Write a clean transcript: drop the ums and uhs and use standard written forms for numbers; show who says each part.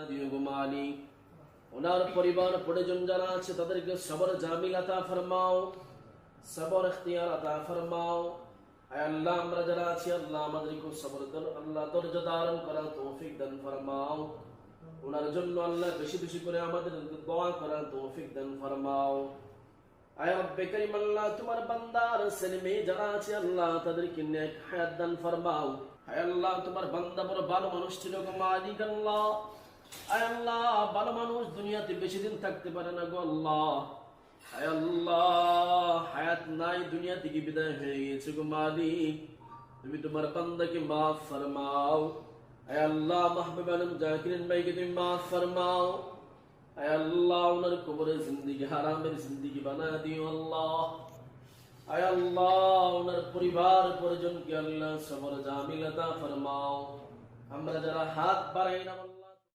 Speaker 1: দিও গো মালিক। ওনার পরিবার পরিজন যারা আছে তাদেরকে সবর জামিল আতা ফরমাও, সবর ইখতিয়ার আতা ফরমাও। আয় আল্লাহ আমরা যারা আছি আল্লাহ আমাদেরকে সবর আল্লাহ ধৈর্য ধারণ করার তৌফিক দান ফরমাও। ওনার জন্য আল্লাহ বেশি বেশি করে আমাদেরকে দোয়া করার তৌফিক দান ফরমাও। আয় রব্বে কারীম আল্লাহ তোমার বান্দার ছেলে মেয়ে যারা আছে আল্লাহ তাদেরকে নেক হায়াত দান ফরমাও। আয় আল্লাহ তোমার বান্দা বড় ভালো মানুষ ছিল গো মালিক আল্লাহ। আয় আল্লাহ ভালো মানুষ দুনিয়াতে বেশি দিন থাকতে পারে না গো আল্লাহ। আয় আল্লাহ হায়াত নাই, দুনিয়া থেকে বিদায় হয়ে গেছে গো মালিক। তুমি তোমার বান্দাকে মাফ ফরমাও। আয় আল্লাহ মাহবুব আলম জাকিরিন ভাইকে তুমি মাফ ফরমাও। আয় আল্লাহ ওনার কবরে জিন্দেগি হারামের জিন্দেগি বানা দিও আল্লাহ। আয় আল্লাহ ওনার পরিবার পরিজনকে আল্লাহ সবর জামিল আতা ফরমাও। আমরা যারা হাত বাড়াই না আল্লাহ